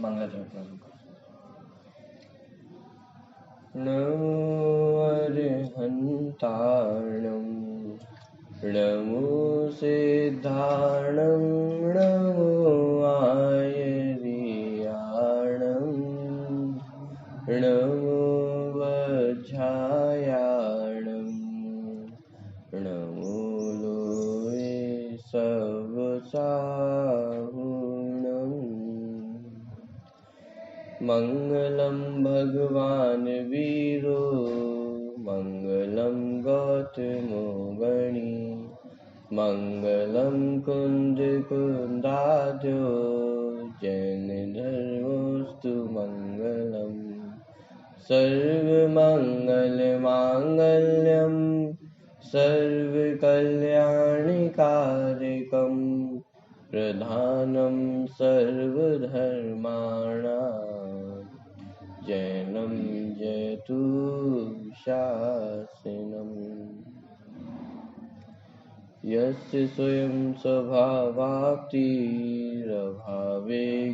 मंगलाचरण। नमो अर्हन्ताणं नमो सिद्धाणं नमो आयर्याणं नमो वज्रायाणं नमो लोये सवसाहुणम्। मंगलम भगवान वीरो मंगलम गौतमो गणी मंगलम कुंद कुंदाद्यो जैन धर्मोस्तु मंगलम सर्वमंगल मांगल्यम सर्वकल्याणिकारकम प्रधानं सर्वधर्माणां जैनं जयतु शासनम्। यस्य स्वयं स्वभावाप्तिरभावे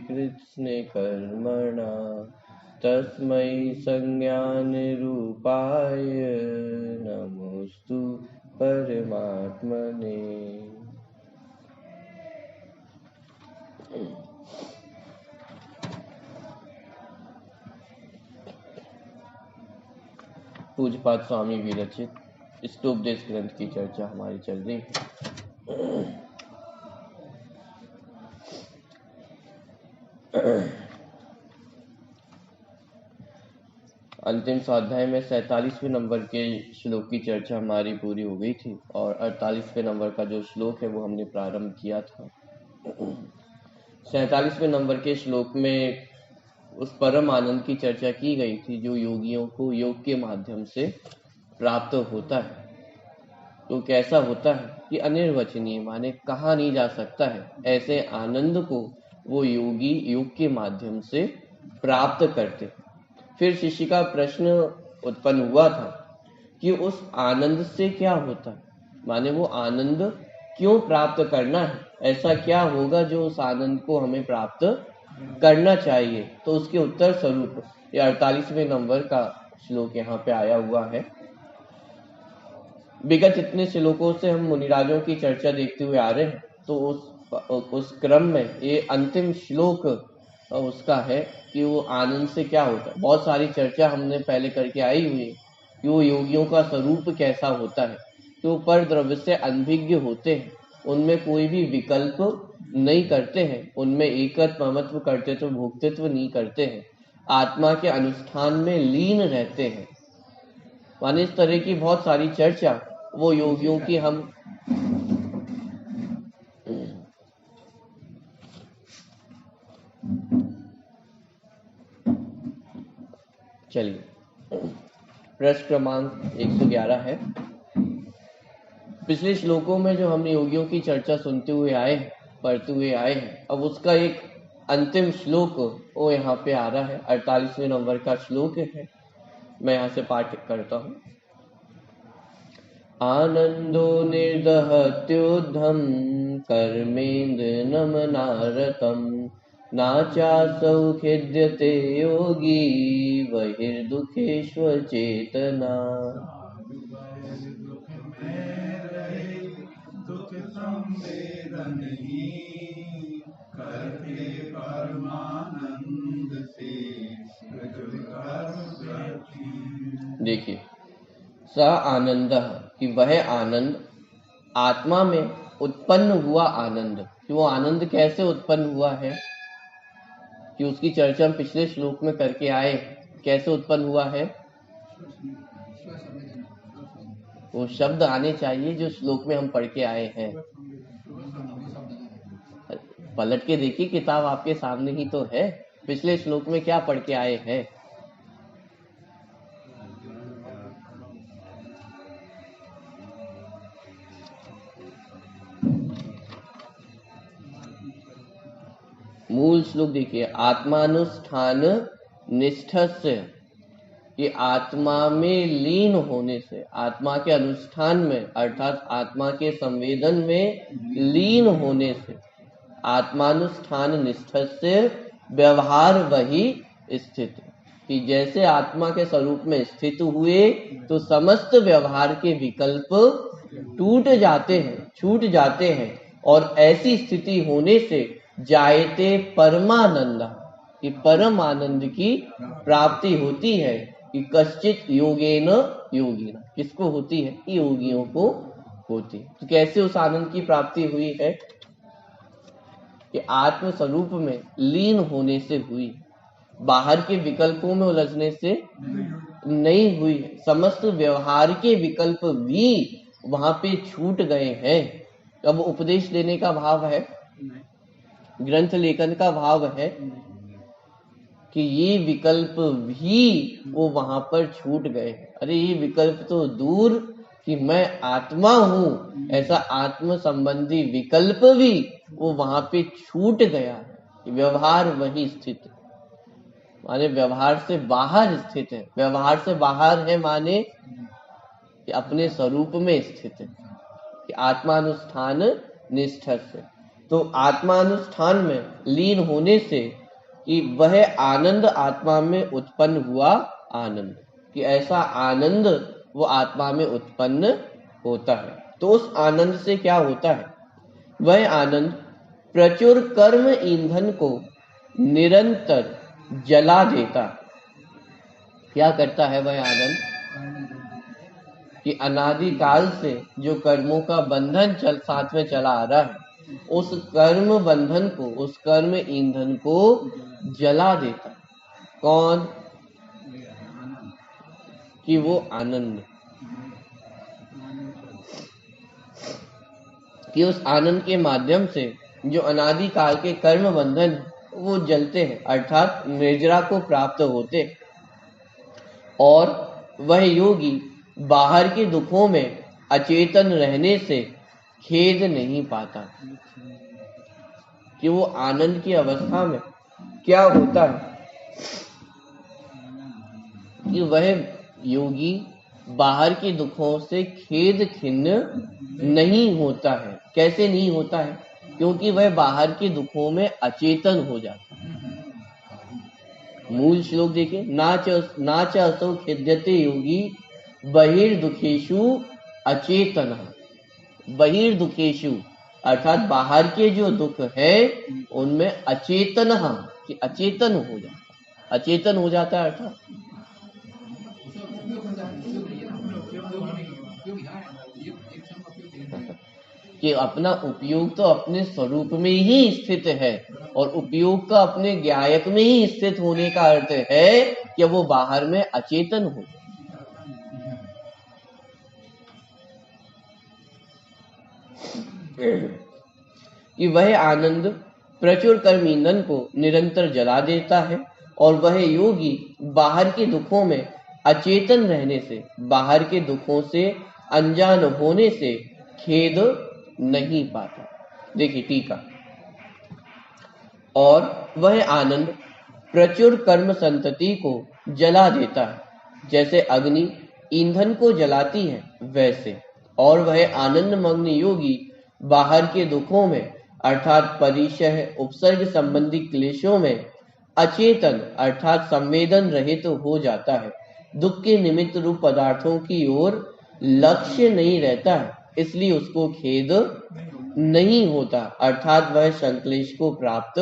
कृत्स्ने कर्मणा तस्मै संज्ञानरूपाय नमोस्तु परमात्मने। पूज्यपाद स्वामी विरचित स्तोपदेश ग्रंथ की चर्चा हमारी चल रही है। अंतिम स्वाध्याय में 47वें नंबर के श्लोक की चर्चा हमारी पूरी हो गई थी और 48वें नंबर का जो श्लोक है वो हमने प्रारंभ किया था। 47वें नंबर के श्लोक में उस परम आनंद की चर्चा की गई थी जो योगियों को योग के माध्यम से प्राप्त होता है। तो कैसा होता है कि अनिर्वचनीय, माने कहा नहीं जा सकता है। ऐसे आनंद को वो योगी योग के माध्यम से प्राप्त करते। फिर शिष्य का प्रश्न उत्पन्न हुआ था कि उस आनंद से क्या होता है, माने वो आनंद क्यों प्राप्त करना है, ऐसा क्या होगा जो उस आनंद को हमें प्राप्त करना चाहिए। तो उसके उत्तर स्वरूप ये 48वें नंबर का श्लोक यहाँ पे आया हुआ है। विगत इतने श्लोकों से हम मुनिराजों की चर्चा देखते हुए आ रहे हैं, तो उस क्रम में ये अंतिम श्लोक उसका है कि वो आनंद से क्या होता है। बहुत सारी चर्चा हमने पहले करके आई हुई है कि वो योगियों का स्वरूप कैसा होता है, कि वो पर द्रव्य से अनभिज्ञ होते हैं, उनमें कोई भी विकल्प नहीं करते हैं, उनमें एकत्व ममत्व कर्तृत्व भोक्तृत्व नहीं करते हैं, आत्मा के अनुष्ठान में लीन रहते हैं। माने इस तरह की बहुत सारी चर्चा वो योगियों की हम चलिए प्रश्न क्रमांक 111 है। पिछले श्लोकों में जो हमने योगियों की चर्चा सुनते हुए आए, पढ़ते हुए आए हैं, अब उसका एक अंतिम श्लोक वो यहाँ पे आ रहा है। 48वें नंबर का श्लोक है, मैं यहाँ से पाठ करता हूँ। आनंदो निर्दहत्योद्धम कर्मेन्द्रनम नारतम नाचासौ खिद्यते योगी बहिर्दुखेष्व चेतना। देखिए, स आनंद कि वह आनंद आत्मा में उत्पन्न हुआ आनंद, कि वो आनंद कैसे उत्पन्न हुआ है कि उसकी चर्चा हम पिछले श्लोक में करके आए। कैसे उत्पन्न हुआ है, वो शब्द आने चाहिए जो श्लोक में हम पढ़ के आए हैं। पलट के देखिए, किताब आपके सामने ही तो है। पिछले श्लोक में क्या पढ़ के आए हैं। मूल श्लोक देखिए, आत्मानुष्ठान निष्ठस्य, कि आत्मा में लीन होने से, आत्मा के अनुष्ठान में अर्थात आत्मा के संवेदन में लीन होने से, आत्मानुष्ठान निष्ठस्य व्यवहार वही स्थित, कि जैसे आत्मा के स्वरूप में स्थित हुए तो समस्त व्यवहार के विकल्प टूट जाते हैं, छूट जाते हैं, और ऐसी स्थिति होने से जायते परमानंद, कि परम आनंद की प्राप्ति होती है, कि कश्चित योगेन योगिना, किसको होती है? योगियों को होती है। तो कैसे उस आनंद की प्राप्ति हुई है? कि आत्म स्वरूप में लीन होने से हुई, बाहर के विकल्पों में उलझने से नहीं हुई। समस्त व्यवहार के विकल्प भी वहां पे छूट गए हैं। अब उपदेश देने का भाव है, ग्रंथ लेखन का भाव है कि ये विकल्प भी वो वहां पर छूट गए हैं। अरे ये विकल्प तो दूर, कि मैं आत्मा हूं, ऐसा आत्म संबंधी विकल्प भी वो वहां पे छूट गया है। व्यवहार वही स्थित है, माने व्यवहार से बाहर स्थित है। व्यवहार से बाहर है माने कि अपने स्वरूप में स्थित है, कि आत्मानुष्ठान निष्ठा से। तो आत्मानुष्ठान में लीन होने से कि वह आनंद आत्मा में उत्पन्न हुआ आनंद, कि ऐसा आनंद वो आत्मा में उत्पन्न होता है। तो उस आनंद से क्या होता है? वह आनंद प्रचुर कर्म ईंधन को निरंतर जला देता। क्या करता है वह आनंद? कि अनादिकाल से जो कर्मों का बंधन साथ में चला आ रहा है, उस कर्म बंधन को, उस कर्म ईंधन को जला देता। कौन? कि वो आनंद, कि उस आनंद के माध्यम से जो अनादिकाल के कर्म बंधन वो जलते हैं, अर्थात निर्जरा को प्राप्त होते। और वह योगी बाहर के दुखों में अचेतन रहने से खेद नहीं पाता। कि वो आनंद की अवस्था में क्या होता है कि वह योगी बाहर के दुखों से खेद खिन्न नहीं होता है। कैसे नहीं होता है? क्योंकि वह बाहर के दुखों में अचेतन हो जाता है। मूल श्लोक देखिए, नाच असौ खिद्यते योगी बहिर्दुखेषु अचेतन। बहिर्दुखेषु अर्थात बाहर के जो दुख है उनमें अचेतन, कि अचेतन हो जाता, अचेतन हो जाता है। अर्थात कि अपना उपयोग तो अपने स्वरूप में ही स्थित है, और उपयोग का अपने ज्ञायक में ही स्थित होने का अर्थ है कि वो बाहर में अचेतन हो। कि वह आनंद प्रचुर कर्म ईंधन को निरंतर जला देता है, और वह योगी बाहर के दुखों में अचेतन रहने से, बाहर के दुखों से अनजान होने से खेद नहीं पाता। देखिए टीका, और वह आनंद प्रचुर कर्म संतति को जला देता है, जैसे अग्नि ईंधन को जलाती है वैसे। और वह आनंद मग्न योगी बाहर के दुखों में अर्थात परिचय उपसर्ग संबंधी क्लेशों में अचेतन अर्थात संवेदन रहित हो जाता है। दुख के निमित्त रूप पदार्थों की ओर लक्ष्य नहीं रहता है, इसलिए उसको खेद नहीं होता, अर्थात वह संक्लेश को प्राप्त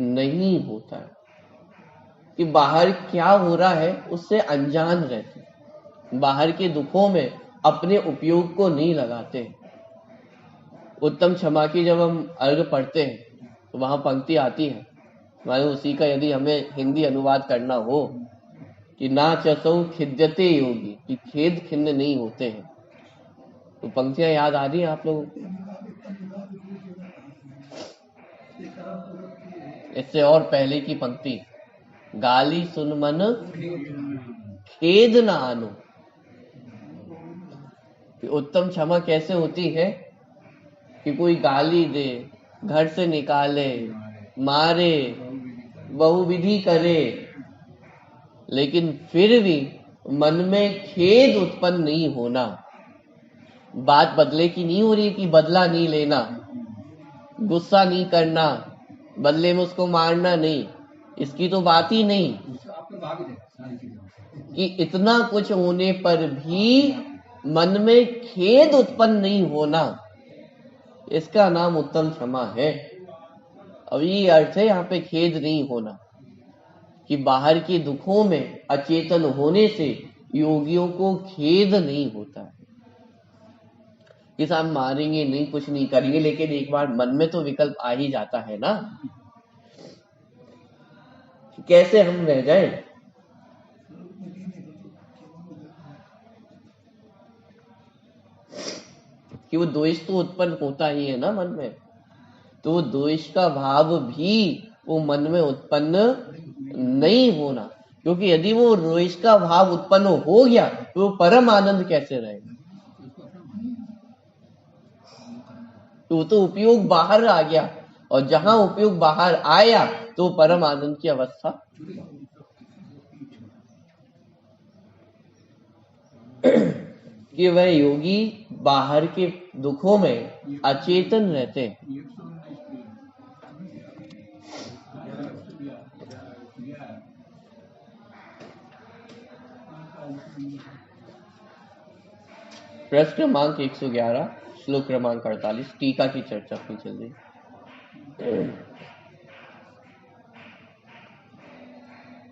नहीं होता है। कि बाहर क्या हो रहा है उससे अनजान रहते, बाहर के दुखों में अपने उपयोग को नहीं लगाते। उत्तम क्षमा की जब हम अर्घ पढ़ते हैं तो वहां पंक्ति आती है, मानो उसी का यदि हमें हिंदी अनुवाद करना हो कि ना चसौ खिद्यते योगी, कि खेद खिन्न नहीं होते हैं, तो पंक्तियां याद आ रही हैं आप लोगों को? इससे और पहले की पंक्ति, गाली सुन मन खेद न आनो। उत्तम क्षमा कैसे होती है कि कोई गाली दे, घर से निकाले, मारे, बहुविधि करे, लेकिन फिर भी मन में खेद उत्पन्न नहीं होना। बात बदले की नहीं हो रही कि बदला नहीं लेना, गुस्सा नहीं करना, बदले में उसको मारना नहीं, इसकी तो बात ही नहीं। कि इतना कुछ होने पर भी मन में खेद उत्पन्न नहीं होना, इसका नाम उत्तम क्षमा है। अब ये अर्थ है यहाँ पे खेद नहीं होना, कि बाहर के दुखों में अचेतन होने से योगियों को खेद नहीं होता है कि साहब मारेंगे नहीं, कुछ नहीं करेंगे, लेकिन एक बार मन में तो विकल्प आ ही जाता है ना, कैसे हम रह जाए। कि वो द्वेष तो उत्पन्न होता ही है ना मन में, तो वो द्वेष का भाव भी वो मन में उत्पन्न नहीं होना, क्योंकि यदि वो द्वेष का भाव उत्पन्न हो गया तो वो परम आनंद कैसे रहेगा। तो वो तो उपयोग बाहर आ गया, और जहां उपयोग बाहर आया तो परम आनंद की अवस्था कि वह योगी बाहर के दुखों में अचेतन रहते हैं। प्रश्न क्रमांक 111, श्लोक क्रमांक 48, टीका की चर्चा की चल रही।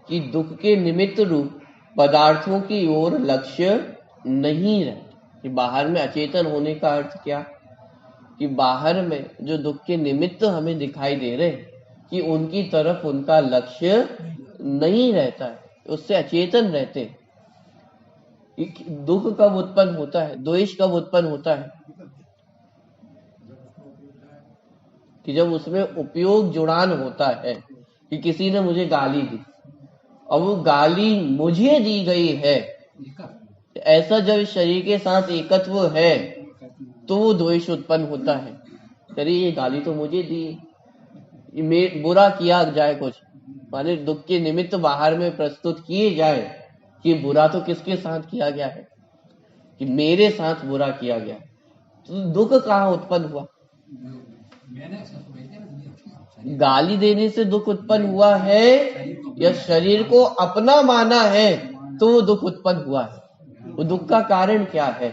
कि दुख के निमित्त रूप पदार्थों की ओर लक्ष्य नहीं रहता। कि बाहर में अचेतन होने का अर्थ क्या, कि बाहर में जो दुख के निमित्त हमें दिखाई दे रहे, कि उनकी तरफ उनका लक्ष्य नहीं रहता है, उससे अचेतन रहते हैं। दुख कब उत्पन्न होता है, द्वेष कब उत्पन्न होता है, कि जब उसमें उपयोग जुड़ान होता है। कि किसी ने मुझे गाली दी और वो गाली मुझे दी गई है, ऐसा जब शरीर के साथ एकत्व है तो वो द्वेष उत्पन्न होता है। अरे ये गाली तो मुझे दी, ये बुरा किया जाए कुछ, माने दुख के निमित्त बाहर में प्रस्तुत किए जाए कि बुरा तो किसके साथ किया गया है, कि मेरे साथ बुरा किया गया, तो दुख कहाँ उत्पन्न हुआ। गाली देने से दुख उत्पन्न हुआ है या शरीर को अपना माना है तो वो दुख उत्पन्न हुआ है। वो दुख का कारण क्या है।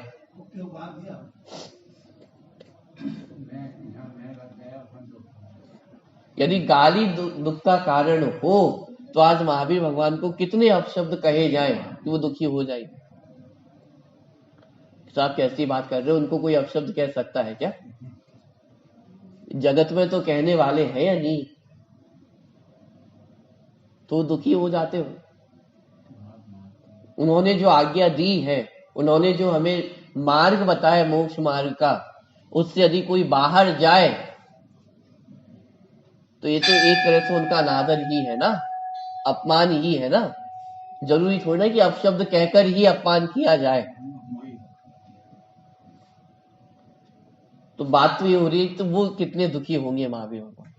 यदि गाली दुख का कारण हो तो आज महावीर भगवान को कितने अपशब्द कहे जाएं कि वो दुखी हो जाए। आप कैसी बात कर रहे हो, उनको कोई अपशब्द कह सकता है क्या। जगत में तो कहने वाले हैं या नहीं, तो दुखी हो जाते हो। उन्होंने जो आज्ञा दी है, उन्होंने जो हमें मार्ग बताया मोक्ष मार्ग का, उससे यदि कोई बाहर जाए तो ये तो एक तरह से उनका अनादर ही है ना, अपमान ही है ना। जरूरी थोड़ी ना कि अपशब्द कहकर ही अपमान किया जाए। तो बात तो ये हो रही है, तो वो कितने दुखी होंगे महावीर भगवान,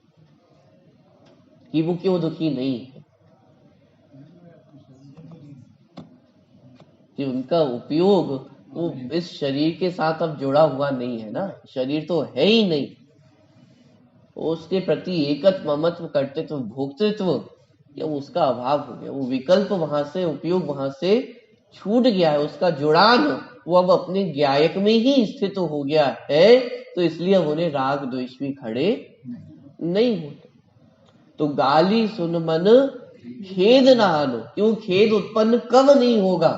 कि वो क्यों दुखी नहीं है, कि उनका उपयोग वो इस शरीर के साथ अब जुड़ा हुआ नहीं है ना, शरीर तो है ही नहीं। उसके प्रति एकत्व ममत्व कर्तृत्व भोक्तृत्व या उसका अभाव हो गया, वो विकल्प वहां से उपयोग वहां से छूट गया है, उसका जुड़ान वो अब अपने ज्ञायक में ही स्थित हो गया है, तो इसलिए अब उन्हें राग द्वेष भी खड़े नहीं होते। तो गाली सुन मन खेद ना आनो, क्यों खेद उत्पन्न कब नहीं होगा,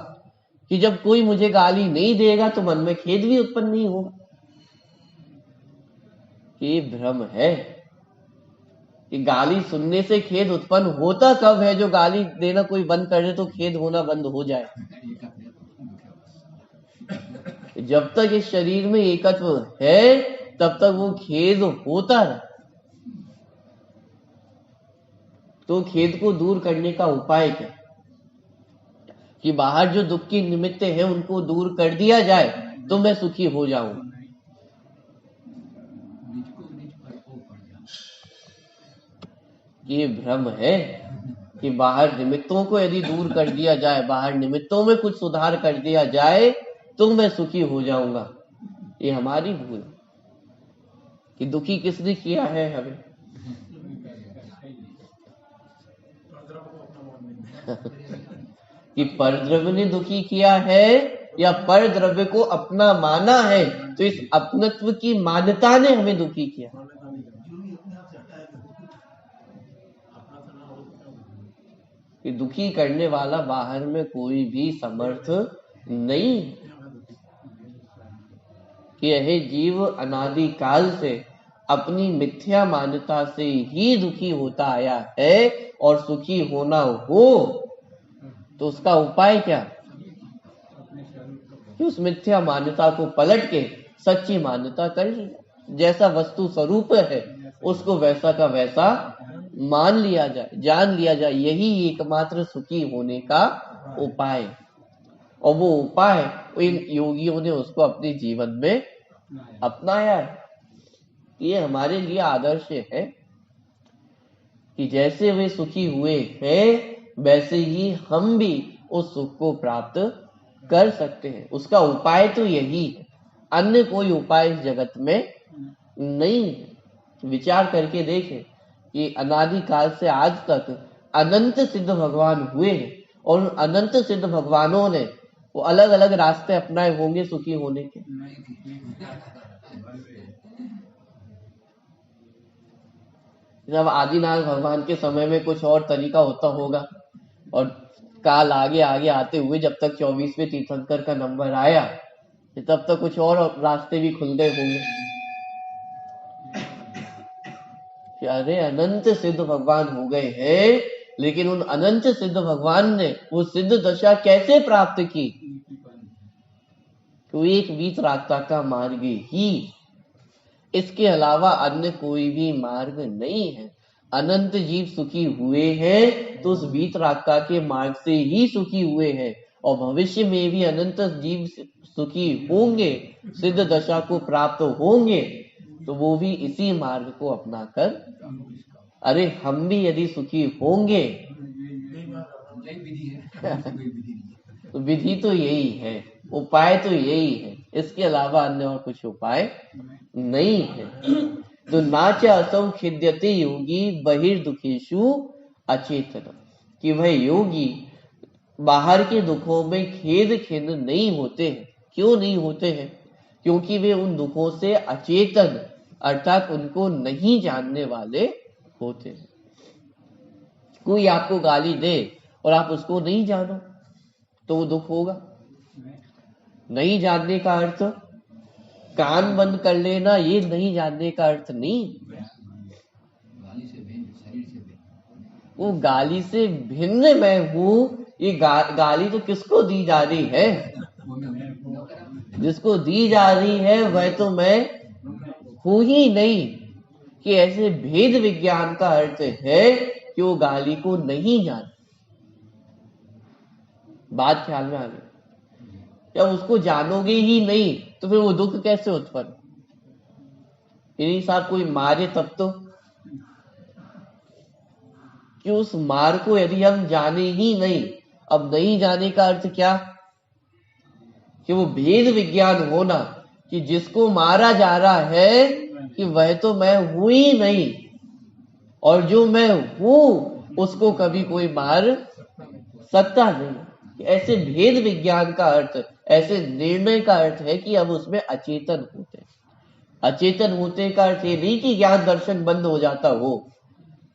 कि जब कोई मुझे गाली नहीं देगा तो मन में खेद भी उत्पन्न नहीं होगा। ये भ्रम है कि गाली सुनने से खेद उत्पन्न होता कब है, जो गाली देना कोई बंद कर दे तो खेद होना बंद हो जाए। जब तक इस शरीर में एकत्व है तब तक वो खेद होता है। तो खेद को दूर करने का उपाय क्या, कि बाहर जो दुख की निमित्त है उनको दूर कर दिया जाए तो मैं सुखी हो जाऊं। ये भ्रम है कि बाहर निमित्तों को यदि दूर कर दिया जाए, बाहर निमित्तों में कुछ सुधार कर दिया जाए तो मैं सुखी हो जाऊंगा। ये हमारी भूल, कि दुखी किसने किया है हमें, कि परद्रव्य ने दुखी किया है या परद्रव्य को अपना माना है, तो इस अपनत्व की मान्यता ने हमें दुखी किया। कि दुखी करने वाला बाहर में कोई भी समर्थ नहीं, कि यह जीव अनादि काल से अपनी मिथ्या मान्यता से ही दुखी होता आया है, और सुखी होना हो तो उसका उपाय क्या? कि उस मिथ्या मान्यता को पलट के सच्ची मान्यता कर ली, जैसा वस्तु स्वरूप है उसको वैसा का वैसा मान लिया जाए, जान लिया जाए। यही एकमात्र सुखी होने का उपाय, और वो उपाय इन योगियों ने उसको अपने जीवन में अपनाया है। ये हमारे लिए आदर्श है कि जैसे वे सुखी हुए हैं वैसे ही हम भी उस सुख को प्राप्त कर सकते हैं। उसका उपाय तो यही है, अन्य कोई उपाय इस जगत में नहीं है। विचार करके देखें कि अनादि काल से आज तक अनंत सिद्ध भगवान हुए हैं, और अनंत सिद्ध भगवानों ने वो अलग अलग रास्ते अपनाए होंगे सुखी होने के। जब आदिनाथ भगवान के समय में कुछ और तरीका होता होगा, और काल आगे आगे आते हुए जब तक 24वें तीर्थंकर का नंबर आया तब तक कुछ और रास्ते भी खुल गए होंगे। अरे अनंत सिद्ध भगवान हो गए हैं, लेकिन उन अनंत सिद्ध भगवान ने वो सिद्ध दशा कैसे प्राप्त की? तो एक वीतरागता का मार्ग ही, इसके अलावा अन्य कोई भी मार्ग नहीं है। अनंत जीव सुखी हुए हैं तो उस वीतरागता के मार्ग से ही सुखी हुए हैं, और भविष्य में भी अनंत जीव सुखी होंगे, सिद्ध दशा को प्राप्त होंगे, तो वो भी इसी मार्ग को अपनाकर। अरे हम भी यदि सुखी होंगे तो विधि तो यही है, उपाय तो यही है, इसके अलावा अन्य और कुछ उपाय नहीं है। तो नाच असौ खिद्यते योगी बहिर्दुखेषु अचेतन, कि वह योगी बाहर के दुखों में खेद खिन्न नहीं होते हैं। क्यों नहीं होते हैं? क्योंकि वे उन दुखों से अचेतन अर्थात उनको नहीं जानने वाले होते हैं। कोई आपको गाली दे और आप उसको नहीं जानो तो वो दुख होगा। नहीं जानने का अर्थ कान बंद कर लेना, ये नहीं जानने का अर्थ नहीं। वो गाली से भिन्न मैं हूं, ये गाली तो किसको दी जा रही है? जिसको दी जा रही है वह तो मैं हूं ही नहीं। कि ऐसे भेद विज्ञान का अर्थ है कि वो गाली को नहीं जाने। बात ख्याल में आ गई? जब उसको जानोगे ही नहीं तो फिर वो दुख कैसे उत्पन्न? यदि साहब कोई मारे तब तो, कि उस मार को यदि हम जाने ही नहीं, अब नहीं जाने का अर्थ क्या? कि वो भेद विज्ञान होना कि जिसको मारा जा रहा है कि वह तो मैं हूं ही नहीं, और जो मैं हूं उसको कभी कोई मार सकता नहीं। ऐसे भेद विज्ञान का अर्थ, ऐसे निर्णय का अर्थ है कि अब उसमें अचेतन होते। अचेतन होते का अर्थ ये नहीं कि ज्ञान दर्शन बंद हो जाता हो,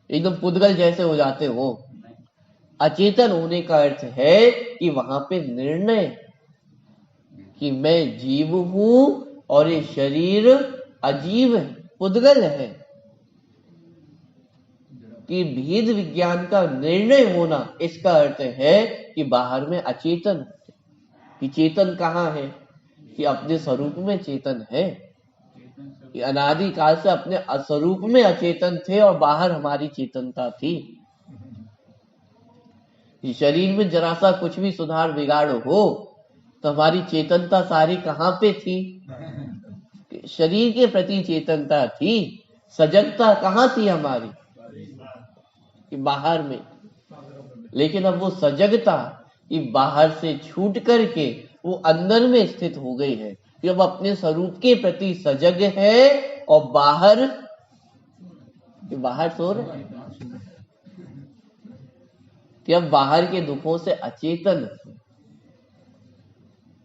एकदम पुद्गल जैसे हो जाते हो। अचेतन होने का अर्थ है कि वहां पे निर्णय कि मैं जीव हूं और ये शरीर अजीव है, पुद्गल है। कि भेद विज्ञान का निर्णय होना, इसका अर्थ है कि बाहर में अचेतन होते। कि चेतन कहाँ है? कि अपने स्वरूप में चेतन है। कि अनादि काल से अपने स्वरूप में अचेतन थे और बाहर हमारी चेतनता थी। कि शरीर में जरा सा कुछ भी सुधार बिगाड़ हो तो हमारी चेतनता सारी कहाँ पे थी? शरीर के प्रति चेतनता थी, सजगता कहाँ थी हमारी? कि बाहर में। लेकिन अब वो सजगता कि बाहर से छूट करके वो अंदर में स्थित हो गई है, कि अब अपने स्वरूप के प्रति सजग है, और बाहर सो रहे। कि अब बाहर के दुखों से अचेतन है।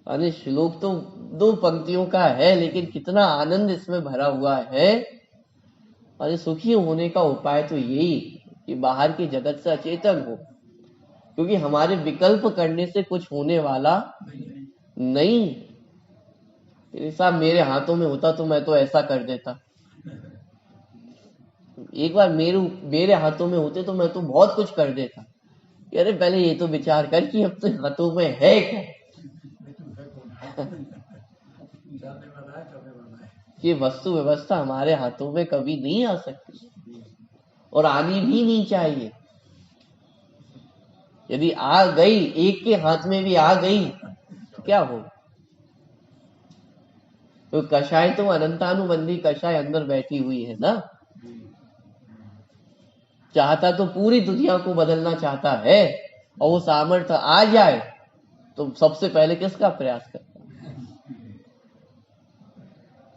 यानी श्लोक तो 2 पंक्तियों का है, लेकिन कितना आनंद इसमें भरा हुआ है। और सुखी होने का उपाय तो यही कि बाहर के जगत से अचेतन हो, क्योंकि हमारे विकल्प करने से कुछ होने वाला नहीं। साहब मेरे हाथों में होता तो मैं तो ऐसा कर देता, एक बार मेरे हाथों में होते तो मैं तो बहुत कुछ कर देता। अरे पहले ये तो विचार कर कि अब तो हाथों में है क्या। ये वस्तु व्यवस्था हमारे हाथों में कभी नहीं आ सकती और आनी भी नहीं चाहिए। यदि आ गई, एक के हाथ में भी आ गई तो क्या हो। तो कषाय तो अनंतानुबंधी कषाय अंदर बैठी हुई है ना। चाहता तो पूरी दुनिया को बदलना चाहता है, और वो सामर्थ्य आ जाए तो सबसे पहले किसका प्रयास करता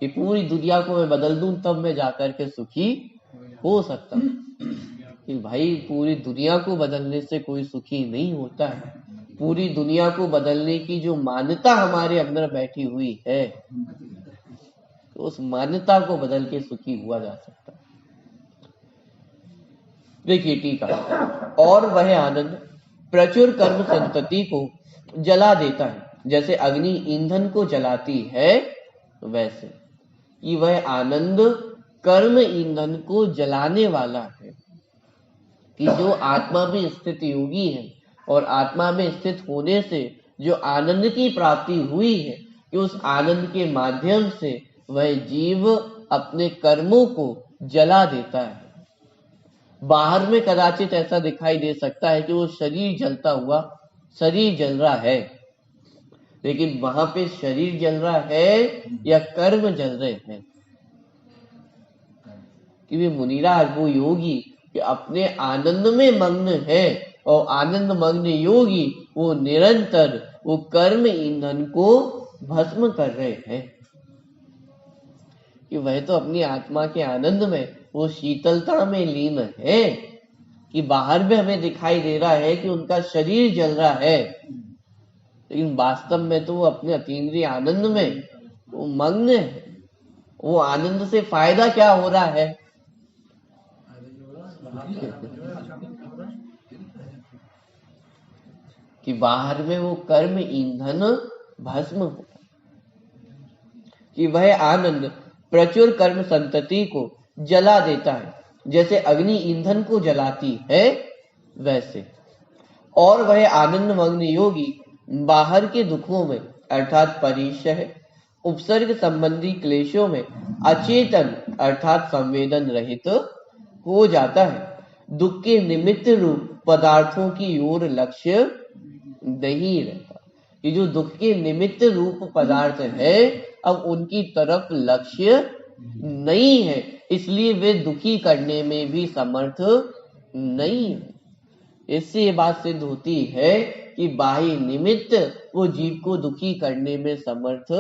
कि पूरी दुनिया को मैं बदल दूं, तब मैं जाकर के सुखी हो सकता हूं। कि भाई पूरी दुनिया को बदलने से कोई सुखी नहीं होता है। पूरी दुनिया को बदलने की जो मान्यता हमारे अंदर बैठी हुई है, तो उस मान्यता को बदल के सुखी हुआ जा सकता है। देखिए टीका, और वह आनंद प्रचुर कर्म संतति को जला देता है, जैसे अग्नि ईंधन को जलाती है वैसे। कि वह आनंद कर्म ईंधन को जलाने वाला है। कि जो आत्मा में स्थित योगी है और आत्मा में स्थित होने से जो आनंद की प्राप्ति हुई है, कि उस आनंद के माध्यम से वह जीव अपने कर्मों को जला देता है। बाहर में कदाचित ऐसा दिखाई दे सकता है कि वो शरीर जलता हुआ, शरीर जल रहा है, लेकिन वहां पे शरीर जल रहा है या कर्म जल रहे हैं। कि वे मुनिराज, वो योगी कि अपने आनंद में मग्न है, और आनंद मग्न योगी वो निरंतर वो कर्म ईंधन को भस्म कर रहे हैं। कि वह तो अपनी आत्मा के आनंद में वो शीतलता में लीन है। कि बाहर में हमें दिखाई दे रहा है कि उनका शरीर जल रहा है, लेकिन वास्तव में तो वो अपने अतीन्द्रिय आनंद में वो मग्न है। वो आनंद से फायदा क्या हो रहा है। कि बाहर में वो कर्म ईंधन भस्म हो। कि वह आनंद प्रचुर कर्म संतति को जला देता है, जैसे अग्नि ईंधन को जलाती है वैसे। और वह आनंद मग्न योगी बाहर के दुखों में अर्थात परिचय उपसर्ग संबंधी क्लेशों में अचेतन अर्थात संवेदन रहित हो जाता है। दुख के निमित्त रूप पदार्थों की ओर लक्ष्य नहीं रहता। ये जो दुख के निमित्त रूप पदार्थ है, अब उनकी तरफ लक्ष्य नहीं है, इसलिए वे दुखी करने में भी समर्थ नहीं है। इससे ये बात सिद्ध होती है कि बाह्य निमित्त वो जीव को दुखी करने में समर्थ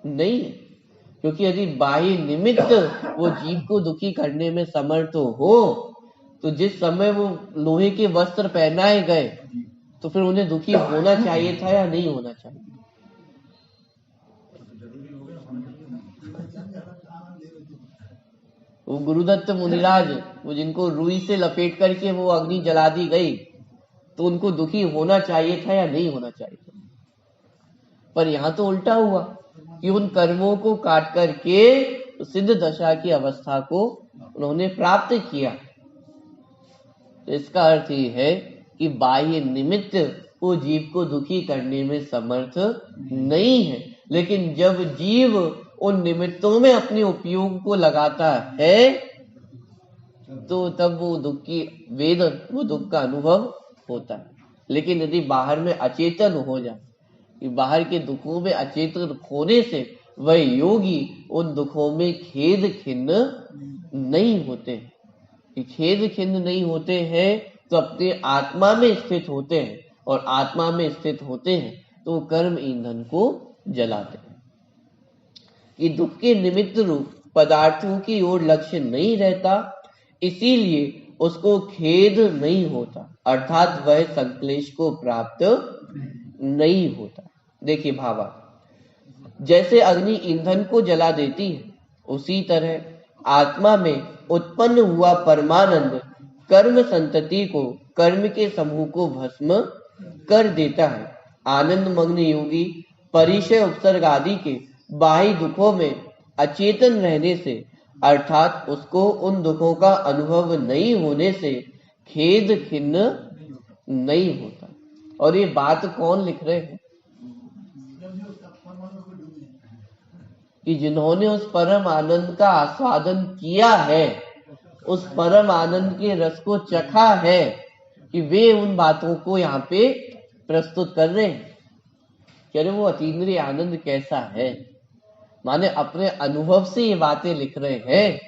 नहीं है। क्योंकि यदि बाह्य निमित्त वो जीव को दुखी करने में समर्थ हो, तो जिस समय वो लोहे के वस्त्र पहनाए गए, तो फिर उन्हें दुखी होना चाहिए था या नहीं होना चाहिए। वो गुरुदत्त मुनिराज, वो जिनको रुई से लपेट करके वो अग्नि जला दी गई, तो उनको दुखी होना चाहिए था या नहीं होना चाहिए था। पर यहां तो उल्टा हुआ कि उन कर्मों को काट करके सिद्ध दशा की अवस्था को उन्होंने प्राप्त किया। तो इसका अर्थ ये है कि बाह्य निमित्त वो जीव को दुखी करने में समर्थ नहीं है, लेकिन जब जीव उन निमित्तों में अपने उपयोग को लगाता है, तो तब वो दुख की वो दुख का अनुभव होता है। लेकिन यदि बाहर में अचेतन हो जाए, कि बाहर के दुखों में अचेतन होने से वह योगी उन दुखों में खेद खिन्न नहीं होते। खेद खिन्न नहीं होते हैं तो अपने आत्मा में स्थित होते हैं, और आत्मा में स्थित होते हैं तो कर्म ईंधन को जलाते हैं। कि दुख के निमित्त रूप पदार्थों की ओर लक्ष्य नहीं रहता, इसीलिए उसको खेद नहीं होता, अर्थात वह संक्लेश को प्राप्त नहीं होता। देखिए भावा, जैसे अग्नि ईंधन को जला देती है, उसी तरह आत्मा में उत्पन्न हुआ परमानंद कर्म संतति को, कर्म के समूह को भस्म कर देता है। आनंद मग्न योगी परिचय उपसर्ग आदि के बाह्य दुखों में अचेतन रहने से, अर्थात उसको उन दुखों का अनुभव नहीं होने से खेद खिन्न नहीं होता। और ये बात कौन लिख रहे हैं? कि जिन्होंने उस परम आनंद का आस्वादन किया है, उस परम आनंद के रस को चखा है, कि वे उन बातों को यहाँ पे प्रस्तुत कर रहे हैं। कह रहे वो अतीन्द्रिय आनंद कैसा है, माने अपने अनुभव से ये बातें लिख रहे हैं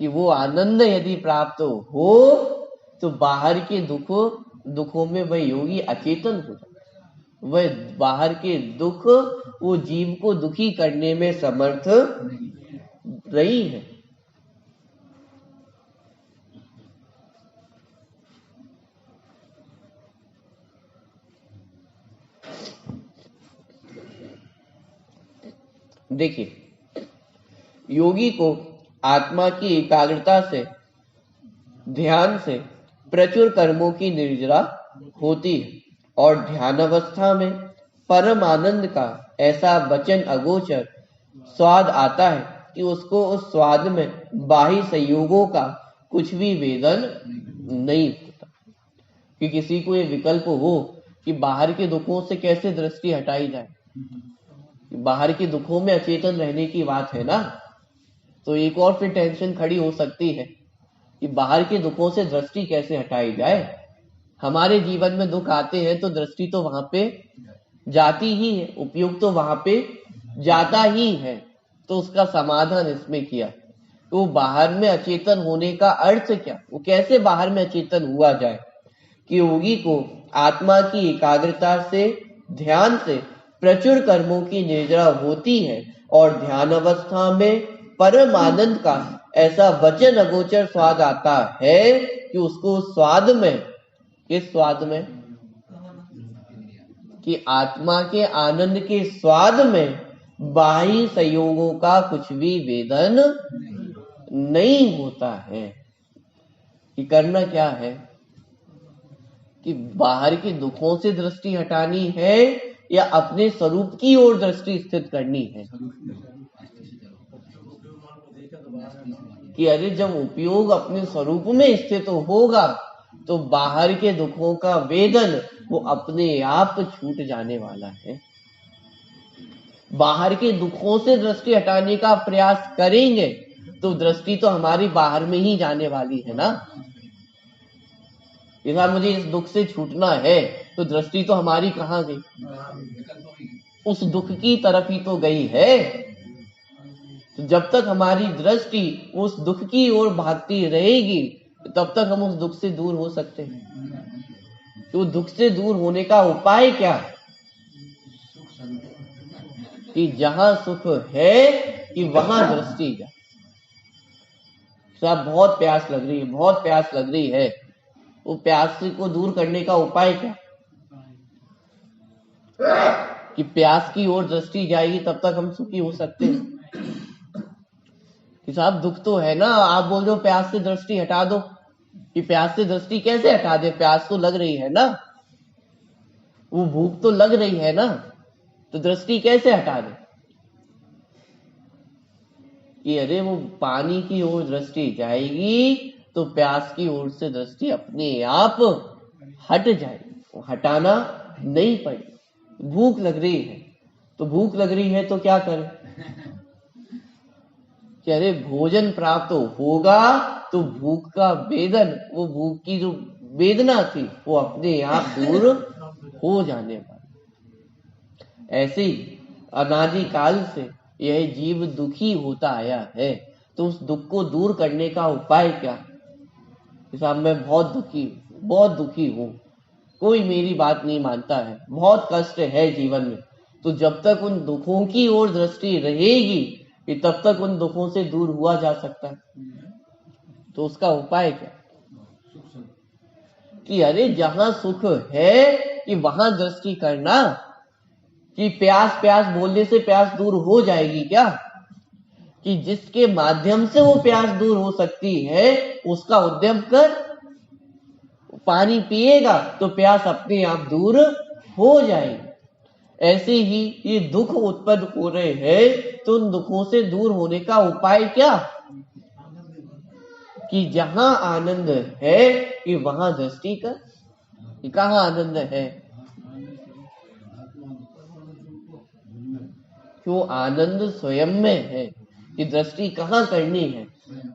कि वो आनंद यदि प्राप्त हो तो बाहर के दुखों में वह योगी अचेतन हो जाता है। वह बाहर के दुख वो जीव को दुखी करने में समर्थ नहीं है। देखिए, योगी को आत्मा की एकाग्रता से, ध्यान से प्रचुर कर्मों की निर्जरा होती है और ध्यानावस्था में परम आनंद का ऐसा वचन अगोचर स्वाद आता है कि उसको उस स्वाद में बाह्य संयोगों का कुछ भी वेदन नहीं होता। कि किसी को ये विकल्प हो कि बाहर के दुखों से कैसे दृष्टि हटाई जाए, बाहर के दुखों में अचेतन रहने की बात है ना, तो एक और फिर टेंशन खड़ी हो सकती है कि बाहर के दुखों से दृष्टि कैसे हटाई जाए। हमारे जीवन में दुख आते हैं तो दृष्टि तो वहां पे जाती ही है, उपयोग तो वहां पे जाता ही है। तो उसका समाधान इसमें किया। तो बाहर में अचेतन होने का अर्थ क्या, वो कैसे बाहर में अचेतन हुआ जाए? कि योगी को आत्मा की एकाग्रता से, ध्यान से प्रचुर कर्मों की निर्जरा होती है और ध्यान अवस्था में परम आनंद का ऐसा वचन अगोचर स्वाद आता है कि उसको स्वाद में, किस स्वाद में? कि आत्मा के आनंद के स्वाद में बाह्य संयोगों का कुछ भी वेदन नहीं होता है। कि करना क्या है कि बाहर के दुखों से दृष्टि हटानी है या अपने स्वरूप की ओर दृष्टि स्थित करनी है। कि अरे जब उपयोग अपने स्वरूप में स्थित होगा तो बाहर के दुखों का वेदन वो अपने आप छूट जाने वाला है। बाहर के दुखों से दृष्टि हटाने का प्रयास करेंगे तो दृष्टि तो हमारी बाहर में ही जाने वाली है ना। यदि मुझे इस दुख से छूटना है तो दृष्टि तो हमारी कहाँ गई? उस दुख की तरफ ही तो गई है। तो जब तक हमारी दृष्टि उस दुख की ओर भागती रहेगी तब तक हम उस दुख से दूर हो सकते हैं। तो दुख से दूर होने का उपाय क्या? कि जहां सुख है कि वहां दृष्टि जाए। साहब बहुत प्यास लग रही है, बहुत प्यास लग रही है, वो प्यास को दूर करने का उपाय क्या? कि प्यास की ओर दृष्टि जाएगी तब तक हम सुखी हो सकते हैं। कि साहब दुख तो है ना, आप बोल रहे हो प्यास से दृष्टि हटा दो। कि प्यास से दृष्टि कैसे हटा दे? प्यास तो लग रही है ना, वो भूख तो लग रही है ना, तो दृष्टि कैसे हटा दे? कि अरे वो पानी की ओर दृष्टि जाएगी तो प्यास की ओर से दृष्टि अपने आप हट जाएगी, वो हटाना नहीं पड़ेगी। भूख लग रही है तो भूख लग रही है तो क्या करें? कि अरे भोजन प्राप्त होगा तो भूख का वेदन, वो भूख की जो वेदना थी वो अपने आप दूर हो जाने वाली। ऐसे ही अनादि काल से यह जीव दुखी होता आया है, तो उस दुख को दूर करने का उपाय क्या? साहब मैं बहुत दुखी हूं, कोई मेरी बात नहीं मानता है, बहुत कष्ट है जीवन में। तो जब तक उन दुखों की ओर दृष्टि रहेगी कि तब तक उन दुखों से दूर हुआ जा सकता है। तो उसका उपाय क्या? कि अरे जहां सुख है कि वहां दृष्टि करना, कि प्यास प्यास बोलने से प्यास दूर हो जाएगी क्या? कि जिसके माध्यम से वो प्यास दूर हो सकती है उसका उद्यम कर, पानी पिएगा तो प्यास अपने आप दूर हो जाएगी। ऐसे ही ये दुख उत्पन्न हो रहे हैं तो उन दुखों से दूर होने का उपाय क्या? कि जहां आनंद है कि वहां दृष्टि कर। कि कहां आनंद है? जो आनंद स्वयं में है कि दृष्टि कहां करनी है?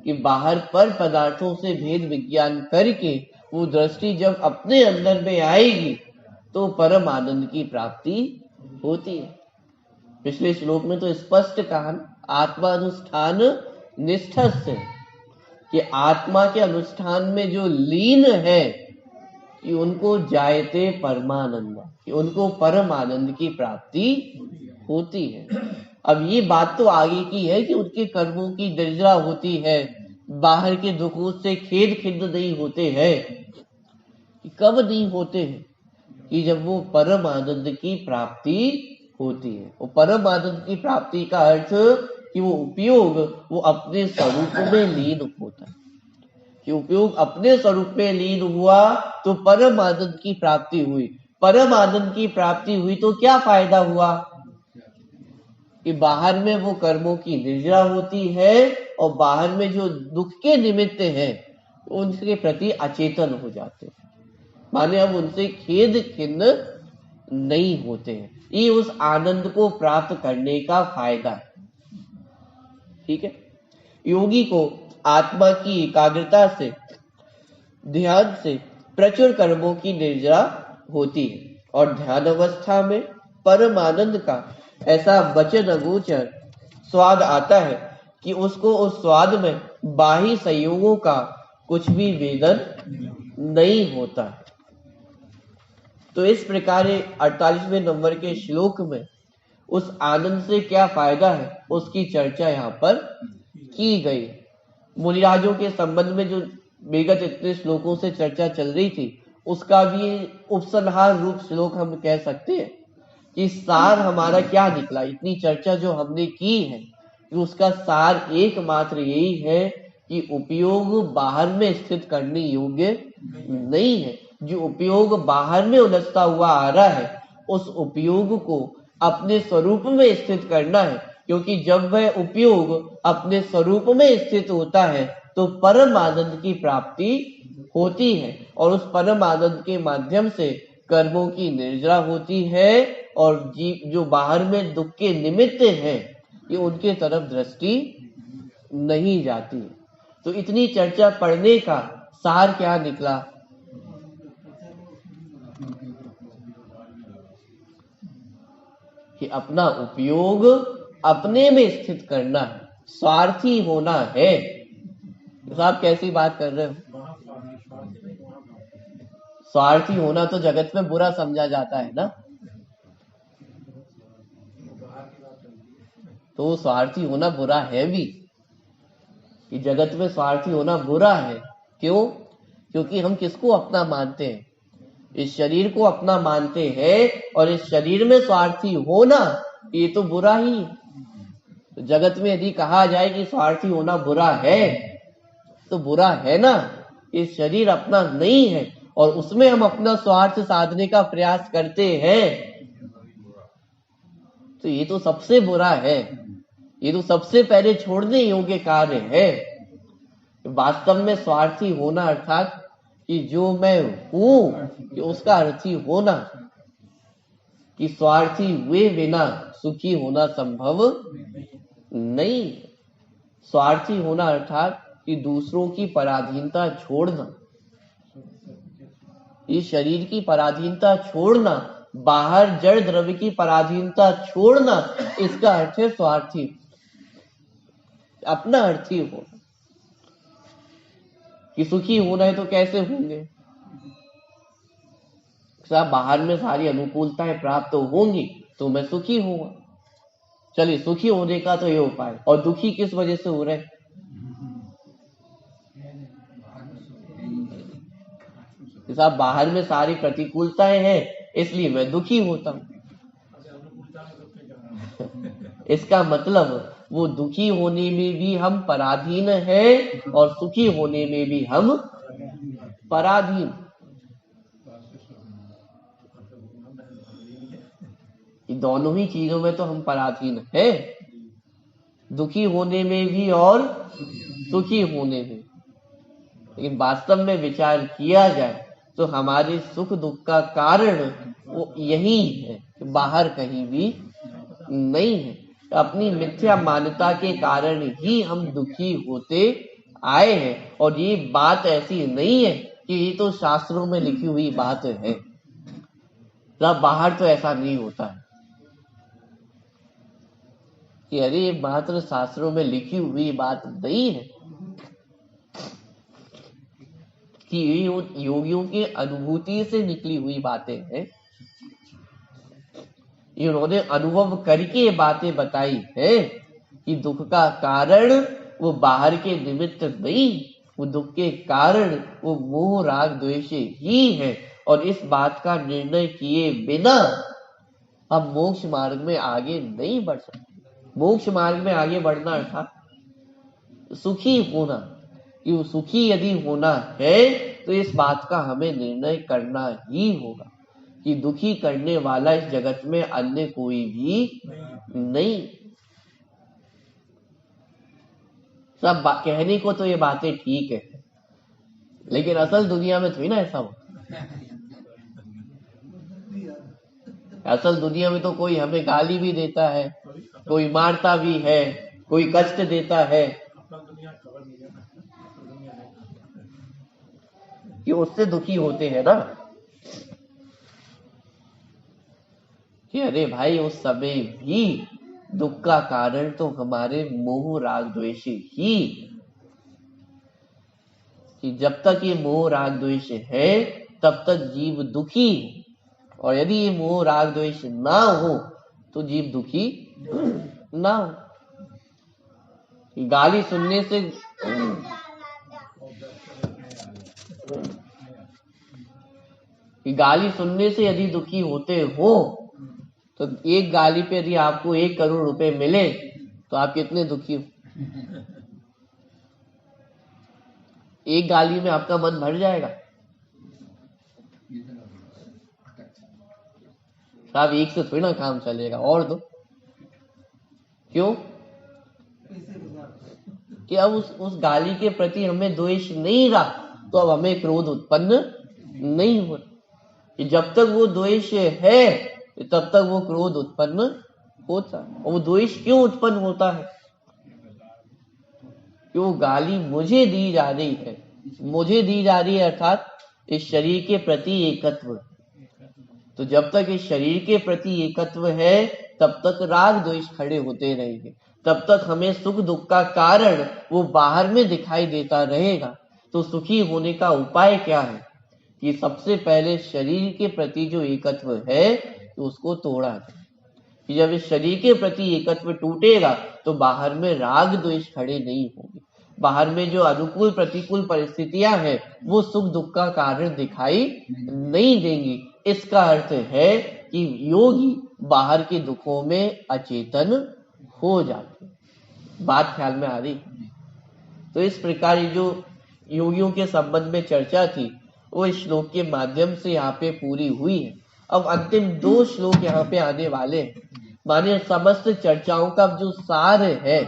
कि बाहर पर पदार्थों से भेद विज्ञान करके वो दृष्टि जब अपने अंदर में आएगी तो परम आनंद की प्राप्ति होती है। पिछले श्लोक में तो स्पष्ट कहा आत्मानुष्ठान निष्ठस्य, कि आत्मा के अनुष्ठान में जो लीन है कि उनको जायते परमानंद, कि उनको परम आनंद की प्राप्ति होती है। अब ये बात तो आगे की है कि उनके कर्मों की दर्जा होती है, बाहर के दुखों से खेद खिन्न नहीं होते हैं। कब नहीं होते हैं? कि जब वो परम आनंद की प्राप्ति होती है। वो परम आनंद की प्राप्ति का अर्थ कि वो उपयोग वो अपने स्वरूप में लीन होता है। कि उपयोग अपने स्वरूप में लीन हुआ तो परम आनंद की प्राप्ति हुई। परम आनंद की प्राप्ति हुई तो क्या फायदा हुआ? कि बाहर में वो कर्मों की निर्जरा होती है और बाहर में जो दुख के निमित्त है उनके प्रति अचेतन हो जाते हैं, माने अब उनसे खेद खिन्न नहीं होते हैं। ये उस आनंद को प्राप्त करने का फायदा है। ठीक है। योगी को आत्मा की एकाग्रता से, ध्यान से प्रचुर कर्मों की निर्जरा होती है और ध्यान अवस्था में परम आनंद का ऐसा वचन अगोचर स्वाद आता है कि उसको उस स्वाद में बाह्य संयोगों का कुछ भी वेदन नहीं होता। तो इस प्रकार 48वें नंबर के श्लोक में उस आनंद से क्या फायदा है उसकी चर्चा यहाँ पर की गई। मुनिराजों के संबंध में जो विगत इतने श्लोकों से चर्चा चल रही थी उसका भी उपसंहार रूप श्लोक हम कह सकते हैं कि सार हमारा क्या निकला। इतनी चर्चा जो हमने की है कि उसका सार एकमात्र यही है कि उपयोग बाहर में स्थित करने योग्य नहीं है। जो उपयोग बाहर में उलझता हुआ आ रहा है उस उपयोग को अपने स्वरूप में स्थित करना है, क्योंकि जब वह उपयोग अपने स्वरूप में स्थित होता है तो परम आनंद की प्राप्ति होती है और उस परम आनंद के माध्यम से कर्मों की निर्जरा होती है और जीव जो बाहर में दुख के निमित्त है ये उनके तरफ दृष्टि नहीं जाती। तो इतनी चर्चा पढ़ने का सार क्या निकला? कि अपना उपयोग अपने में स्थित करना है, स्वार्थी होना है। तो आप कैसी बात कर रहे हो? स्वार्थी होना तो जगत में बुरा समझा जाता है ना, तो स्वार्थी होना बुरा है भी। कि जगत में स्वार्थी होना बुरा है। क्यों? क्योंकि हम किसको अपना मानते हैं? इस शरीर को अपना मानते हैं और इस शरीर में स्वार्थी होना ये तो बुरा ही है। तो जगत में यदि कहा जाए कि स्वार्थी होना बुरा है तो बुरा है ना। इस शरीर अपना नहीं है और उसमें हम अपना स्वार्थ साधने का प्रयास करते हैं तो ये तो सबसे बुरा है। ये तो सबसे पहले छोड़ने योग्य कार्य है। वास्तव में स्वार्थी होना अर्थात कि जो मैं हूं कि उसका अर्थी होना, कि स्वार्थी हुए बिना सुखी होना संभव नहीं। स्वार्थी होना अर्थात कि दूसरों की पराधीनता छोड़ना, इस शरीर की पराधीनता छोड़ना, बाहर जड़ द्रव्य की पराधीनता छोड़ना, इसका अर्थ है स्वार्थी, अपना अर्थी होना। कि सुखी होना है तो कैसे होंगे? बाहर में सारी अनुकूलताएं प्राप्त तो होंगी तो मैं सुखी होऊंगा। चलिए सुखी होने का तो ये उपाय। और दुखी किस वजह से हो रहे? कि साहब बाहर में सारी प्रतिकूलताएं हैं इसलिए मैं दुखी होता हूं। इसका मतलब वो दुखी होने में भी हम पराधीन हैं और सुखी होने में भी हम पराधीन। दोनों ही चीजों में तो हम पराधीन हैं, दुखी होने में भी और सुखी होने में। लेकिन वास्तव में विचार किया जाए तो हमारे सुख दुख का कारण वो यही है, बाहर कहीं भी नहीं है। अपनी मिथ्या मान्यता के कारण ही हम दुखी होते आए हैं। और ये बात ऐसी नहीं है कि ये तो शास्त्रों में लिखी हुई बात है, तब बाहर तो ऐसा नहीं होता है कि अरे ये मात्र शास्त्रों में लिखी हुई बात नहीं है, कि ये योगियों की अनुभूति से निकली हुई बातें हैं। इन्होंने अनुभव करके बातें बताई है कि दुख का कारण वो बाहर के निमित्त नहीं, वो दुख के कारण वो मोह राग द्वेष ही है। और इस बात का निर्णय किए बिना हम मोक्ष मार्ग में आगे नहीं बढ़ सकते। मोक्ष मार्ग में आगे बढ़ना अर्थात सुखी होना, कि वो सुखी यदि होना है तो इस बात का हमें निर्णय करना ही होगा कि दुखी करने वाला इस जगत में अन्य कोई भी नहीं। सब कहने को तो ये बातें ठीक है, लेकिन असल दुनिया में थोड़ी ना ऐसा हो। असल दुनिया में तो कोई हमें गाली भी देता है, कोई मारता भी है, कोई कष्ट देता है, कि उससे दुखी होते हैं ना कि अरे भाई उस समय भी दुख का कारण तो हमारे मोह राग द्वेष ही, कि जब तक ये मोह राग द्वेष है तब तक जीव दुखी, और यदि ये मोह राग द्वेष ना हो तो जीव दुखी ना हो। गाली सुनने से यदि दुखी होते हो तो एक गाली पे यदि आपको 1 करोड़ रुपए मिले तो आप कितने दुखी हो? एक गाली में आपका मन भर जाएगा? साहब एक से थोड़ी ना काम चलेगा, और दो। क्यों? कि अब उस गाली के प्रति हमें द्वेष नहीं रहा तो अब हमें क्रोध उत्पन्न नहीं हो। जब तक वो द्वेष है तब तक वो क्रोध उत्पन्न होता है। और वो द्वेष क्यों उत्पन्न होता है? कि वो गाली मुझे दी जा रही है, मुझे दी जा रही है अर्थात इस शरीर के प्रति एकत्व। तो जब तक इस शरीर के प्रति एकत्व है तब तक राग द्वेष खड़े होते रहेंगे, तब तक हमें सुख दुख का कारण वो बाहर में दिखाई देता रहेगा। तो सुखी होने का उपाय क्या है कि सबसे पहले शरीर के प्रति जो एकत्व है तो उसको तोड़ा जाए। जब इस शरीर के प्रति एकत्व टूटेगा तो बाहर में राग द्वेष खड़े नहीं होंगे, बाहर में जो अनुकूल प्रतिकूल परिस्थितियां हैं वो सुख दुख का कारण दिखाई नहीं देंगी। इसका अर्थ है कि योगी बाहर के दुखों में अचेतन हो जाते। बात ख्याल में आ रही? तो इस प्रकार जो योगियों के संबंध में चर्चा थी वो इस श्लोक के माध्यम से यहाँ पे पूरी हुई है। अब अंतिम 2 श्लोक यहाँ पे आने वाले हैं। माने समस्त चर्चाओं का जो सार है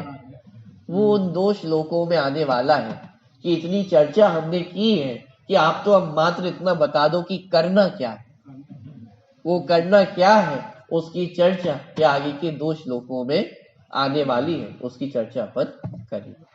वो उन 2 श्लोकों में आने वाला है। कि इतनी चर्चा हमने की है कि आप तो अब मात्र इतना बता दो कि करना क्या है। वो करना क्या है उसकी चर्चा के आगे के 2 श्लोकों में आने वाली है, उसकी चर्चा पर करेंगे।